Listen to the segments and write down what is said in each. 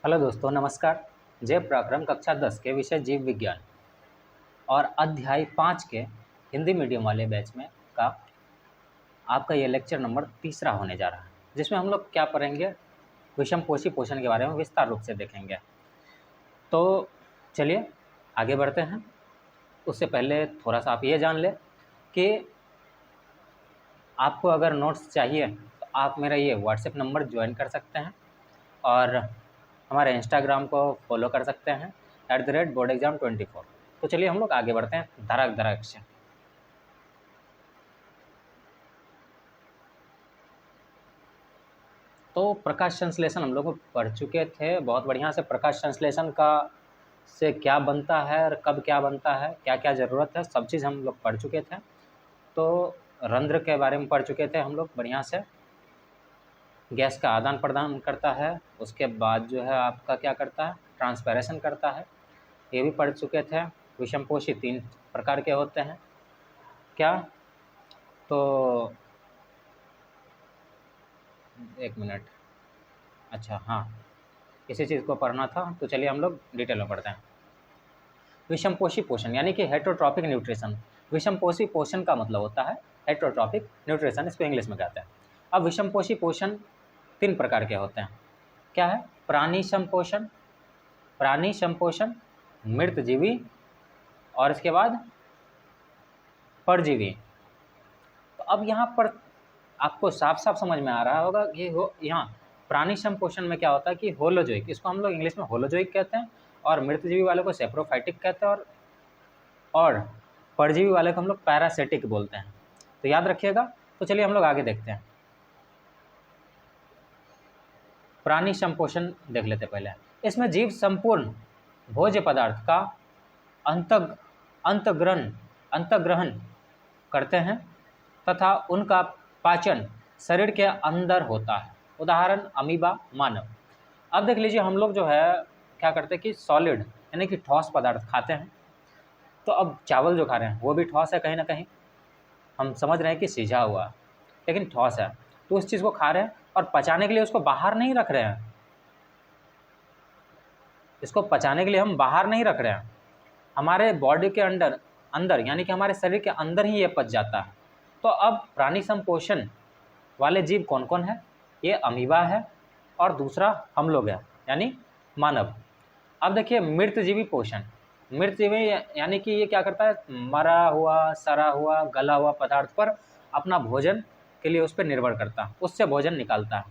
Hello दोस्तों, नमस्कार। जय पराक्रम कक्षा 10 के विषय जीव विज्ञान और अध्याय 5 के हिंदी मीडियम वाले बैच में का आपका ये लेक्चर नंबर तीसरा होने जा रहा है, जिसमें हम लोग क्या पढ़ेंगे, विषमपोषी पोषण के बारे में विस्तार रूप से देखेंगे। तो चलिए आगे बढ़ते हैं। उससे पहले थोड़ा सा आप ये जान लें कि आपको अगर नोट्स चाहिए तो आप मेरा ये व्हाट्सएप नंबर ज्वाइन कर सकते हैं और हमारे इंस्टाग्राम को फॉलो कर सकते हैं @boardexam24। तो चलिए हम लोग आगे बढ़ते हैं धड़क धड़क से। तो प्रकाश संश्लेषण हम लोग पढ़ चुके थे बहुत बढ़िया से। प्रकाश संश्लेषण का से क्या बनता है और कब क्या बनता है, क्या क्या ज़रूरत है, सब चीज़ हम लोग पढ़ चुके थे। तो रंध्र के बारे में पढ़ चुके थे हम लोग बढ़िया से। गैस का आदान प्रदान करता है, उसके बाद जो है आपका क्या करता है, ट्रांसपैरेशन करता है, ये भी पढ़ चुके थे। विषमपोषी 3 प्रकार के होते हैं। क्या तो एक मिनट, अच्छा हाँ, इसी चीज़ को पढ़ना था, तो चलिए हम लोग डिटेल में पढ़ते हैं। विषमपोषी पोषण यानी कि हेटरोट्रॉपिक न्यूट्रिशन। विषमपोषी पोषण का मतलब होता है हेटरोट्रॉपिक न्यूट्रिशन, इसको इंग्लिश में कहते हैं। अब विषमपोषी पोषण 3 प्रकार के होते हैं। क्या है? प्राणी संपोषण, प्राणी संपोषण, मृतजीवी और इसके बाद परजीवी। तो अब यहाँ पर आपको साफ साफ समझ में आ रहा होगा कि यहाँ प्राणी संपोषण में क्या होता है कि होलोजोइक, इसको हम लोग इंग्लिश में होलोजोइक कहते हैं, और मृतजीवी वाले को सेप्रोफाइटिक कहते हैं, और परजीवी वाले को हम लोग पैरासिटिक बोलते हैं। तो याद रखिएगा। तो चलिए हम लोग आगे देखते हैं। प्राणी संपोषण देख लेते पहले। इसमें जीव संपूर्ण भोज्य पदार्थ का अंतग्रहण करते हैं तथा उनका पाचन शरीर के अंदर होता है। उदाहरण अमीबा, मानव। अब देख लीजिए, हम लोग जो है क्या करते हैं कि सॉलिड यानी कि ठोस पदार्थ खाते हैं। तो अब चावल जो खा रहे हैं वो भी ठोस है कहीं ना कहीं। हम समझ रहे हैं कि सिझा हुआ, लेकिन ठोस है। तो उस चीज़ को खा रहे हैं और पचाने के लिए उसको बाहर नहीं रख रहे हैं। इसको पचाने के लिए हम बाहर नहीं रख रहे हैं, हमारे बॉडी के अंदर यानी कि हमारे शरीर के अंदर ही ये पच जाता है। तो अब प्राणी संपोषण वाले जीव कौन कौन है? ये अमीबा है और दूसरा हम लोग हैं यानी मानव। अब देखिए मृतजीवी पोषण। मृतजीवी यानी कि ये क्या करता है, मरा हुआ, सड़ा हुआ, गला हुआ पदार्थ पर अपना भोजन के लिए उस पर निर्भर करता है, उससे भोजन निकालता है।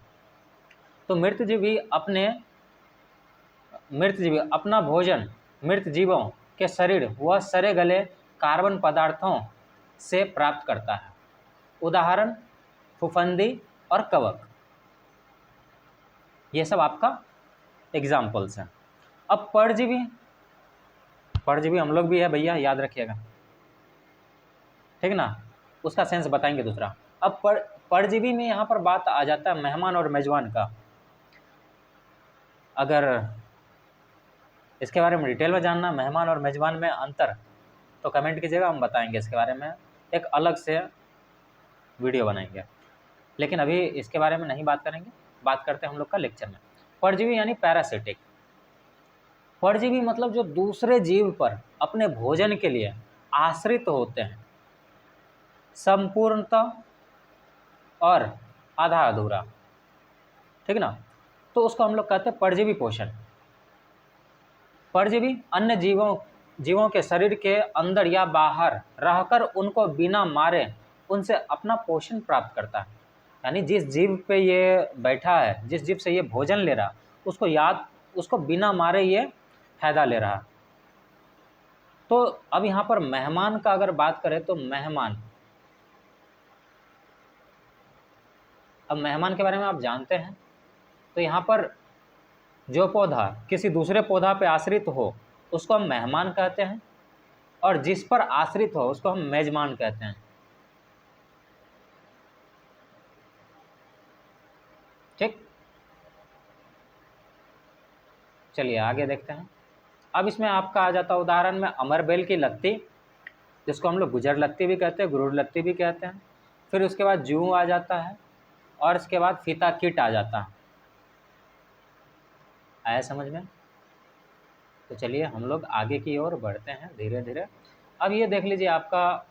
तो मृतजीवी अपना भोजन मृत जीवों के शरीर व सड़े गले कार्बन पदार्थों से प्राप्त करता है। उदाहरण फफूंदी और कवक, ये सब आपका एग्जाम्पल्स हैं। अब परजीवी हम लोग भी है भैया, याद रखिएगा, ठीक ना। उसका सेंस बताएंगे दूसरा। अब परजीवी में यहाँ पर बात आ जाता है मेहमान और मेजबान का। अगर इसके बारे में डिटेल में जानना, मेहमान और मेजबान में अंतर, तो कमेंट कीजिएगा, हम बताएंगे इसके बारे में, एक अलग से वीडियो बनाएंगे। लेकिन अभी इसके बारे में नहीं बात करेंगे, बात करते हैं हम लोग का लेक्चर में। परजीवी यानी पैरासिटिक। परजीवी मतलब जो दूसरे जीव पर अपने भोजन के लिए आश्रित होते हैं, संपूर्णतः और आधा अधूरा, ठीक ना। तो उसको हम लोग कहते हैं परजीवी पोषण। परजीवी अन्य जीवों के शरीर के अंदर या बाहर रहकर उनको बिना मारे उनसे अपना पोषण प्राप्त करता है। यानी जिस जीव पे ये बैठा है, जिस जीव से ये भोजन ले रहा, उसको बिना मारे ये फायदा ले रहा। तो अब यहाँ पर मेहमान का अगर बात करें तो अब मेहमान के बारे में आप जानते हैं। तो यहाँ पर जो पौधा किसी दूसरे पौधा पे आश्रित हो उसको हम मेहमान कहते हैं, और जिस पर आश्रित हो उसको हम मेजबान कहते हैं, ठीक। चलिए आगे देखते हैं। अब इसमें आपका आ जाता है उदाहरण में अमरबेल की लत्ती, जिसको हम लोग गुजर लत्ती भी कहते हैं, गुरूर लत्ती भी कहते हैं। फिर उसके बाद जूं आ जाता है, और इसके बाद फीता कीट आ जाता है। आया समझ में? तो चलिए हम लोग आगे की ओर बढ़ते हैं धीरे धीरे। अब ये देख लीजिए आपका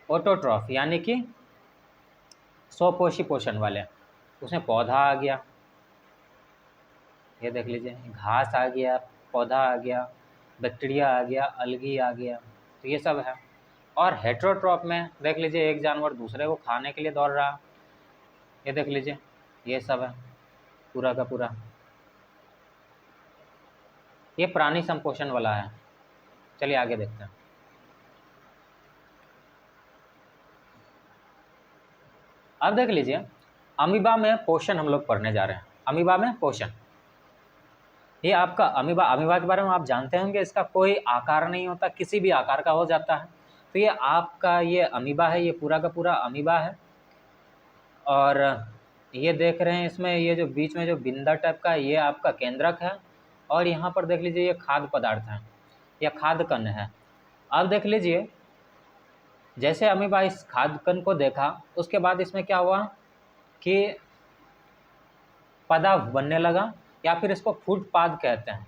ऑटोट्रॉफ यानी कि स्वपोषी पोषण वाले, उसमें पौधा आ गया, ये देख लीजिए घास आ गया, पौधा आ गया, बैक्टीरिया आ गया, अलगी आ गया, तो ये सब है। और हेट्रोट्रॉफ में देख लीजिए एक जानवर दूसरे को खाने के लिए दौड़ रहा, ये देख लीजिए ये सब है पूरा का पूरा। ये प्राणी संपोषण वाला है। चलिए आगे देखते हैं। अब देख लीजिए अमीबा में पोषण हम लोग पढ़ने जा रहे हैं। अमीबा में पोषण, ये आपका अमीबा के बारे में आप जानते होंगे, इसका कोई आकार नहीं होता, किसी भी आकार का हो जाता है। तो ये आपका ये अमीबा है, ये पूरा का पूरा अमीबा है। और ये देख रहे हैं इसमें ये जो बीच में जो बिंदा टाइप का ये आपका केंद्रक है, और यहाँ पर देख लीजिए ये खाद्य पदार्थ है या खाद्य कण है। अब देख लीजिए जैसे अमीबा इस खाद्य कण को देखा, उसके बाद इसमें क्या हुआ कि पदार्थ बनने लगा, या फिर इसको फूड पाद कहते हैं,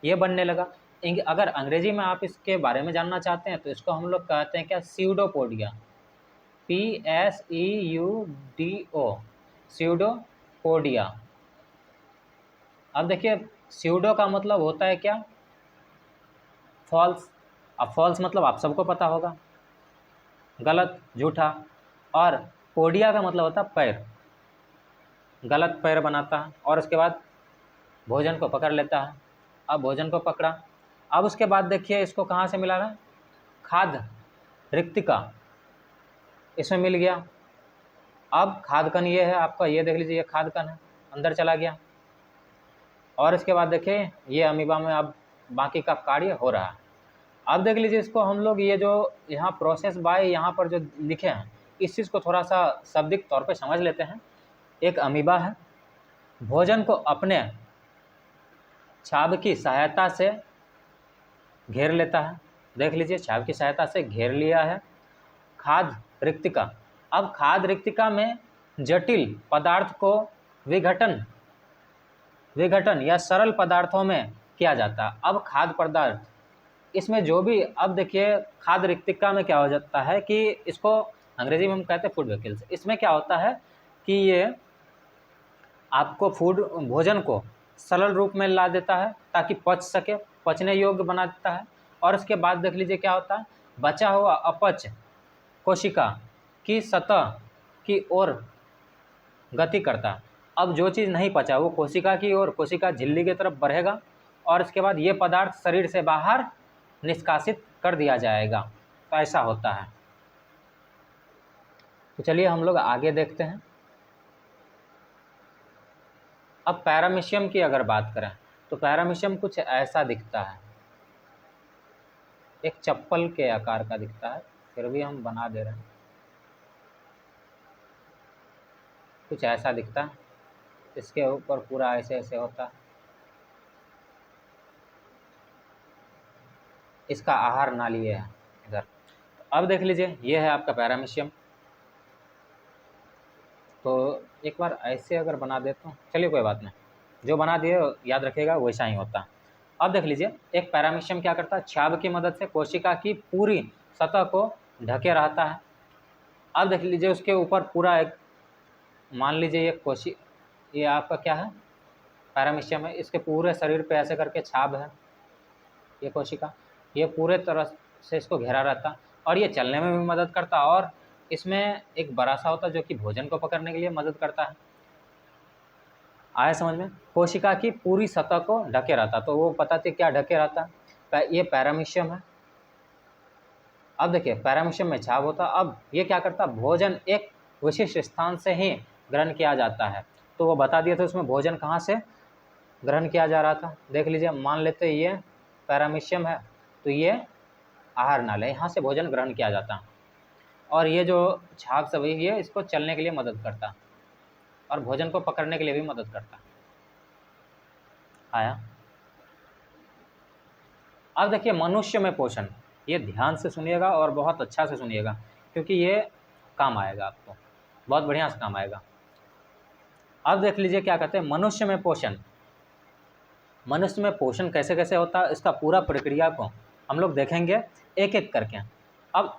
ये बनने लगा। अगर अंग्रेजी में आप इसके बारे में जानना चाहते हैं तो इसको हम लोग कहते हैं क्या, स्यूडोपोडिया, PSEUDO, स्यूडोपोडिया। अब देखिए स्यूडो का मतलब होता है क्या, फॉल्स। अब फॉल्स मतलब आप सबको पता होगा, गलत, झूठा। और पोडिया का मतलब होता है पैर, गलत पैर बनाता है, और उसके बाद भोजन को पकड़ लेता है। अब भोजन को पकड़ा, अब उसके बाद देखिए इसको कहाँ से मिला है, खाद्य रिक्तिका, इसमें मिल गया। अब खाद्य कण ये है आपका, ये देख लीजिए ये खाद्य कण है, अंदर चला गया। और इसके बाद देखिए ये अमीबा में अब बाकी का कार्य हो रहा है। अब देख लीजिए इसको हम लोग ये जो यहाँ प्रोसेस बाय यहाँ पर जो लिखे हैं, इस चीज़ को थोड़ा सा शाब्दिक तौर पे समझ लेते हैं। एक अमीबा है, भोजन को अपने छाब की सहायता से घेर लेता है, देख लीजिए छाब की सहायता से घेर लिया है। खाद्य रिक्तिका, अब खाद्य रिक्तिका में जटिल पदार्थ को विघटन या सरल पदार्थों में किया जाता है। अब खाद्य पदार्थ इसमें जो भी, अब देखिए खाद्य रिक्तिका में क्या हो जाता है कि इसको अंग्रेजी में हम कहते हैं फूड वेहिकल्स। इसमें क्या होता है कि ये आपको भोजन को सरल रूप में ला देता है ताकि पच सके, पचने योग्य बना देता है। और उसके बाद देख लीजिए क्या होता है, बचा हुआ अपच कोशिका की सतह की ओर गति करता है। अब जो चीज़ नहीं पचा वो कोशिका की ओर, कोशिका झिल्ली की तरफ बढ़ेगा, और इसके बाद ये पदार्थ शरीर से बाहर निष्कासित कर दिया जाएगा। तो ऐसा होता है। तो चलिए हम लोग आगे देखते हैं। अब पैरामीशियम की अगर बात करें तो पैरामीशियम कुछ ऐसा दिखता है, एक चप्पल के आकार का दिखता है, फिर भी हम बना दे रहे हैं। कुछ ऐसा दिखता है, इसके ऊपर पूरा ऐसे ऐसे होता है। इसका आहार नाली है इधर। अब देख लीजिए ये है आपका पैरामीशियम। तो एक बार ऐसे अगर बना देता हूँ, चलिए कोई बात नहीं, जो बना दिए याद रखिएगा वैसा ही होता है। अब देख लीजिए एक पैरामीशियम क्या करता है, छाब की मदद से कोशिका की पूरी सतह को ढके रहता है। अब देख लीजिए उसके ऊपर पूरा एक, मान लीजिए ये आपका क्या है, पैरामीशियम है, इसके पूरे शरीर पे ऐसे करके छाब है, ये कोशिका, ये पूरे तरह से इसको घेरा रहता है, और ये चलने में भी मदद करता है। और इसमें एक बड़ा सा होता है जो कि भोजन को पकड़ने के लिए मदद करता है। आया समझ में? कोशिका की पूरी सतह को ढके रहता, तो वो बताते क्या ढके रहता है, ये पैरामीशियम है। अब देखिए पैरामीशियम में छाब होता, अब ये क्या करता, भोजन एक विशिष्ट स्थान से ही ग्रहण किया जाता है। तो वो बता दिए थे उसमें भोजन कहाँ से ग्रहण किया जा रहा था। देख लीजिए मान लेते ये पैरामीशियम है, तो ये आहार नाली, यहाँ से भोजन ग्रहण किया जाता है। और ये जो छाप सब ये इसको चलने के लिए मदद करता है और भोजन को पकड़ने के लिए भी मदद करता है। आया? अब देखिए मनुष्य में पोषण, ये ध्यान से सुनिएगा और बहुत अच्छा से सुनिएगा, क्योंकि ये काम आएगा, आपको बहुत बढ़िया से काम आएगा। अब देख लीजिए क्या कहते हैं, मनुष्य में पोषण मनुष्य में पोषण कैसे कैसे होता है, इसका पूरा प्रक्रिया को हम लोग देखेंगे एक एक करके। अब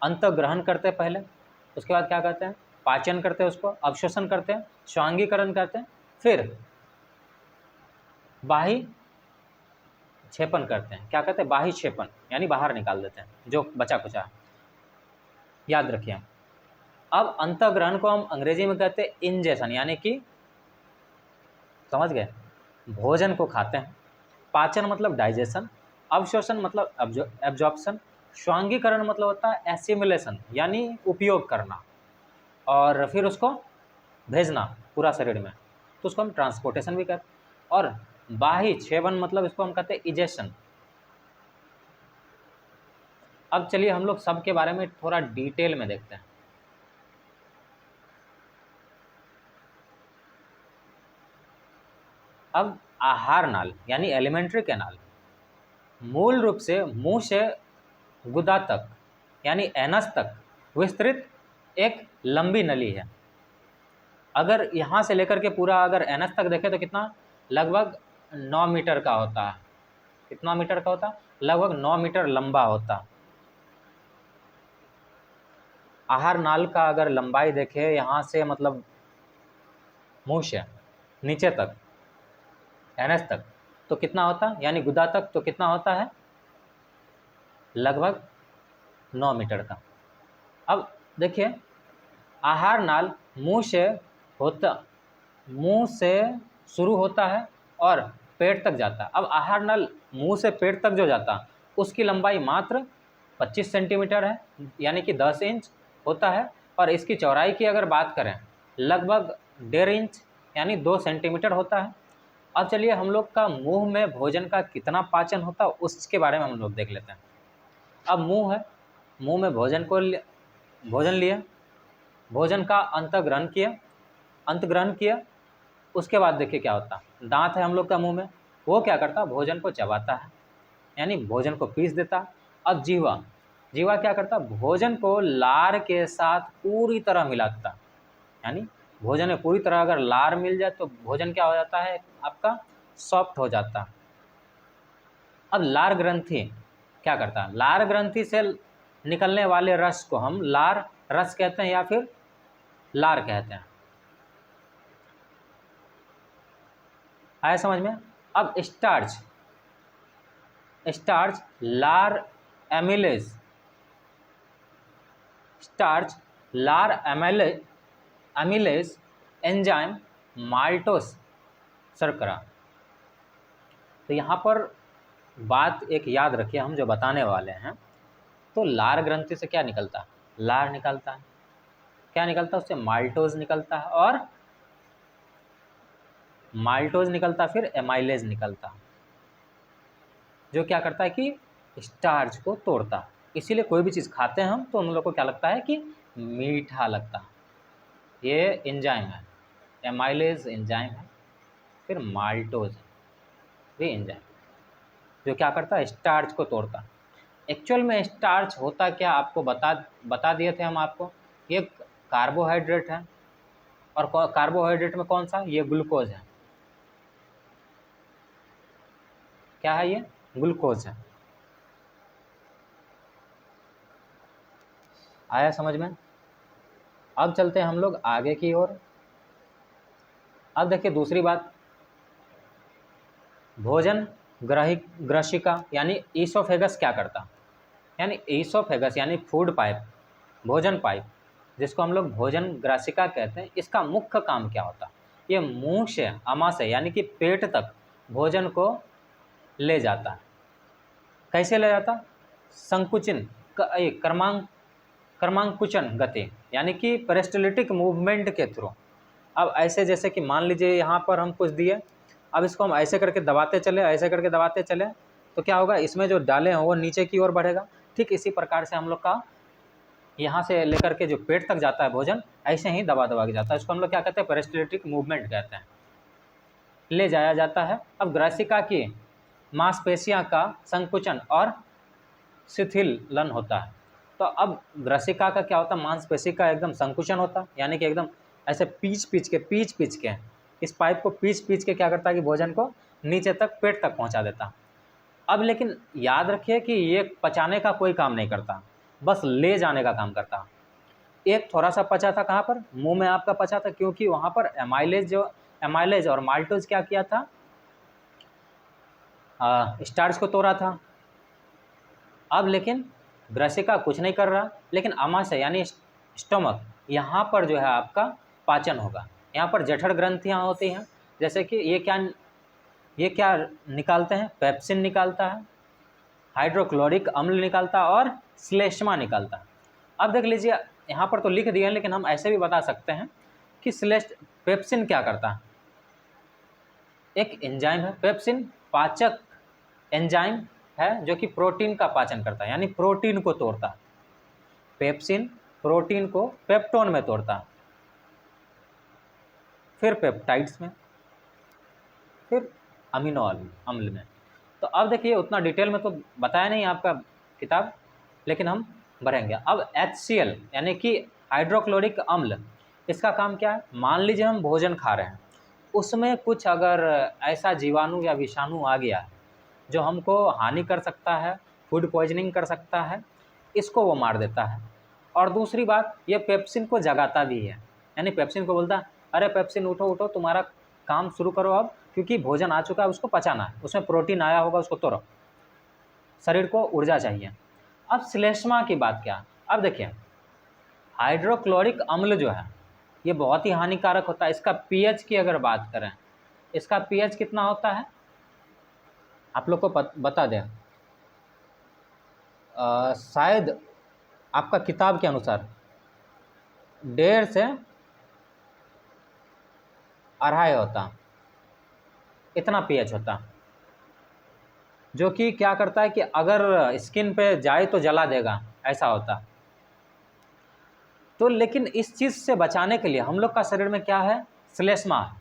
अंतर्ग्रहण करते हैं पहले, उसके बाद क्या करते हैं, पाचन करते हैं, उसको अवशोषण करते हैं, स्वांगीकरण करते हैं, फिर बाह्य क्षेपण करते हैं। क्या कहते हैं, बाह्य क्षेपण, यानी बाहर निकाल देते हैं जो बचा कुचा। याद रखिए। अब अंतर्ग्रहण को हम अंग्रेजी में कहते हैं इंजेशन, यानी कि समझ गए, भोजन को खाते हैं। पाचन मतलब डाइजेशन, अवशोषण मतलब एब्जॉर्प्शन, स्वांगीकरण मतलब होता है एसिमिलेशन, यानी उपयोग करना, और फिर उसको भेजना पूरा शरीर में, तो उसको हम ट्रांसपोर्टेशन भी कहते हैं। और बाह्य क्षेपण मतलब इसको हम कहते हैं इजेशन। अब चलिए हम लोग सब के बारे में थोड़ा डिटेल में देखते हैं। अब आहार नाल यानी एलिमेंट्री कैनाल मूल रूप से मुंह से गुदा तक यानी एनस तक विस्तृत एक लंबी नली है। अगर यहाँ से लेकर के पूरा अगर एनस तक देखें तो कितना, लगभग 9 मीटर का होता है। कितना मीटर का होता है, लगभग 9 मीटर लंबा होता। आहार नाल का अगर लंबाई देखें यहाँ से मतलब मुंह से नीचे तक एनएस तक तो कितना होता, यानी गुदा तक तो कितना होता है, लगभग 9 मीटर का। अब देखिए आहार नाल मुंह से शुरू होता है और पेट तक जाता है। अब आहार नाल मुंह से पेट तक जो जाता उसकी लंबाई मात्र 25 सेंटीमीटर है, यानी कि 10 इंच होता है। और इसकी चौड़ाई की अगर बात करें लगभग 1.5 इंच यानी 2 सेंटीमीटर होता है। अब चलिए हम लोग का मुंह में भोजन का कितना पाचन होता है उसके बारे में हम लोग देख लेते हैं। अब मुंह है, मुंह में भोजन लिया, भोजन का अंतग्रहण किया, उसके बाद देखिए क्या होता है, दांत है हम लोग का मुंह में, वो क्या करता, भोजन को चबाता है, यानी भोजन को पीस देता। अब जीवा क्या करता, भोजन को लार के साथ पूरी तरह मिलाता, यानी भोजन में पूरी तरह अगर लार मिल जाए तो भोजन क्या हो जाता है, आपका सॉफ्ट हो जाता। अब लार ग्रंथि क्या करता, लार ग्रंथि से निकलने वाले रस को हम लार रस कहते हैं या फिर लार कहते हैं। आया समझ में। अब स्टार्च लार एमिलेज एंजाइम माल्टोस शर्करा। तो यहाँ पर बात एक याद रखिए हम जो बताने वाले हैं, तो लार ग्रंथि से क्या निकलता है, लार निकलता है, क्या निकलता है उससे, माल्टोज निकलता है, और माल्टोज निकलता फिर एमाइलेज निकलता, जो क्या करता है कि स्टार्च को तोड़ता। इसीलिए कोई भी चीज़ खाते हैं हम तो उन लोगों को क्या लगता है कि मीठा लगता है। ये एंजाइम है, एमाइलेज एंजाइम है, फिर माल्टोज भी एंजाइम, जो क्या करता है, स्टार्च को तोड़ता। एक्चुअल में स्टार्च होता क्या आपको बता दिए थे हम आपको, ये कार्बोहाइड्रेट है, और कार्बोहाइड्रेट में कौन सा, ये ग्लूकोज है। क्या है, ये ग्लूकोज है। आया समझ में। अब चलते हैं हम लोग आगे की ओर। अब देखिए दूसरी बात, भोजन ग्रसिका यानी ईसोफेगस क्या करता, यानी ईसोफेगस यानी फूड पाइप, भोजन पाइप, जिसको हम लोग भोजन ग्रासिका कहते हैं, इसका मुख्य काम क्या होता, ये मुंह से आमाशय यानी कि पेट तक भोजन को ले जाता है। कैसे ले जाता, संकुचन क्रमांकुचन गति यानी कि पेरिस्टलिटिक मूवमेंट के थ्रू। अब ऐसे जैसे कि मान लीजिए यहाँ पर हम कुछ दिए, अब इसको हम ऐसे करके दबाते चले, ऐसे करके दबाते चले, तो क्या होगा, इसमें जो डाले हैं वो नीचे की ओर बढ़ेगा। ठीक इसी प्रकार से हम लोग का यहाँ से लेकर के जो पेट तक जाता है भोजन, ऐसे ही दबा दबा के जाता है। इसको हम लोग क्या कहते हैं, पेरिस्टलिटिक मूवमेंट कहते हैं, ले जाया जाता है। अब ग्रासिका की मांसपेशियाँ का संकुचन और शिथिलन होता है। तो अब ग्रासिका का क्या होता है, मांसपेशी का एकदम संकुचन होता है, यानी कि एकदम ऐसे पीच पीच के इस पाइप को पीच के क्या करता है कि भोजन को नीचे तक पेट तक पहुंचा देता। अब लेकिन याद रखिए कि ये पचाने का कोई काम नहीं करता, बस ले जाने का काम करता। एक थोड़ा सा पचा था कहाँ पर, मुंह में आपका पचा था, क्योंकि वहाँ पर एमाइलेज और माल्टोज क्या किया था, स्टार्च को तोड़ा था। अब लेकिन ब्रसिका कुछ नहीं कर रहा, लेकिन आमाशय यानी स्टमक, यहाँ पर जो है आपका पाचन होगा। यहाँ पर जठर ग्रंथियाँ होती हैं, जैसे कि ये क्या निकालते हैं, पेप्सिन निकालता है, हाइड्रोक्लोरिक अम्ल निकालता है और श्लेष्मा निकालता है। अब देख लीजिए यहाँ पर तो लिख दिए हैं, लेकिन हम ऐसे भी बता सकते हैं कि पेप्सिन क्या करता है, एक एंजाइम है। पेप्सिन पाचक एंजाइम है जो कि प्रोटीन का पाचन करता है, यानी प्रोटीन को तोड़ता है। पेप्सिन प्रोटीन को पेप्टोन में तोड़ता है, फिर पेप्टाइड्स में, फिर अमीनो अम्ल में। तो अब देखिए उतना डिटेल में तो बताया नहीं आपका किताब, लेकिन हम बढ़ेंगे। अब HCl यानी कि हाइड्रोक्लोरिक अम्ल, इसका काम क्या है, मान लीजिए हम भोजन खा रहे हैं, उसमें कुछ अगर ऐसा जीवाणु या विषाणु आ गया जो हमको हानि कर सकता है, फूड पॉइजनिंग कर सकता है, इसको वो मार देता है। और दूसरी बात, ये पेप्सिन को जगाता भी है, यानी पेप्सिन को बोलता है अरे पेप्सिन उठो उठो, तुम्हारा काम शुरू करो अब, क्योंकि भोजन आ चुका है, उसको पचाना है, उसमें प्रोटीन आया होगा, उसको तोड़ो, शरीर को ऊर्जा चाहिए। अब श्लेष्मा की बात क्या, अब देखिए हाइड्रोक्लोरिक अम्ल जो है ये बहुत ही हानिकारक होता है। इसका पीएच की अगर बात करें, इसका पीएच कितना होता है आप लोग को बता दें, शायद आपका किताब के अनुसार 1.5 से 2.5 होता, इतना पीएच होता, जो कि क्या करता है कि अगर स्किन पे जाए तो जला देगा, ऐसा होता। तो लेकिन इस चीज़ से बचाने के लिए हम लोग का शरीर में क्या है, श्लेष्मा है।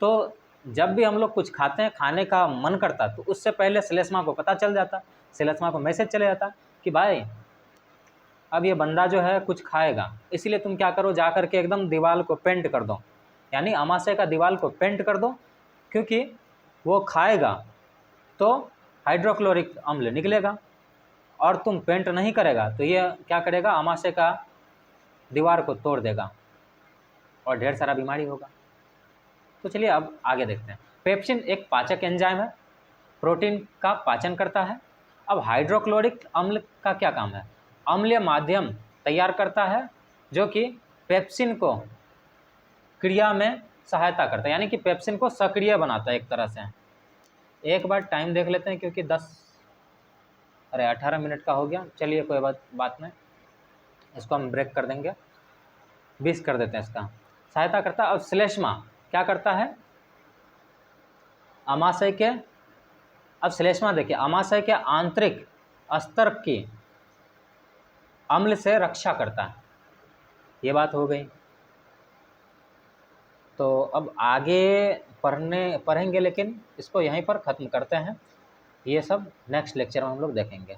तो जब भी हम लोग कुछ खाते हैं, खाने का मन करता, तो उससे पहले श्लेष्मा को पता चल जाता, श्लेष्मा को मैसेज चले जाता कि भाई अब ये बंदा जो है कुछ खाएगा, इसलिए तुम क्या करो, जा कर के एकदम दीवार को पेंट कर दो, यानी अमाशय का दीवार को पेंट कर दो, क्योंकि वो खाएगा तो हाइड्रोक्लोरिक अम्ल निकलेगा, और तुम पेंट नहीं करेगा तो ये क्या करेगा, अमाशय का दीवार को तोड़ देगा और ढेर सारा बीमारी होगा। तो चलिए अब आगे देखते हैं। पेप्सिन एक पाचक एंजाइम है, प्रोटीन का पाचन करता है। अब हाइड्रोक्लोरिक अम्ल का क्या काम है, अम्लीय माध्यम तैयार करता है, जो कि पेप्सिन को क्रिया में सहायता करता है, यानी कि पेप्सिन को सक्रिय बनाता है एक तरह से। एक बार टाइम देख लेते हैं, क्योंकि 18 मिनट का हो गया। चलिए कोई बात नहीं, इसको हम ब्रेक कर देंगे, 20 कर देते हैं। इसका सहायता करता है। अब श्लेष्मा क्या करता है, अमाशय के, अब श्लेष्मा देखिए अमाशय के आंतरिक स्तर की अम्ल से रक्षा करता है, ये बात हो गई। तो अब आगे पढ़ेंगे, लेकिन इसको यहीं पर ख़त्म करते हैं, ये सब नेक्स्ट लेक्चर में हम लोग देखेंगे।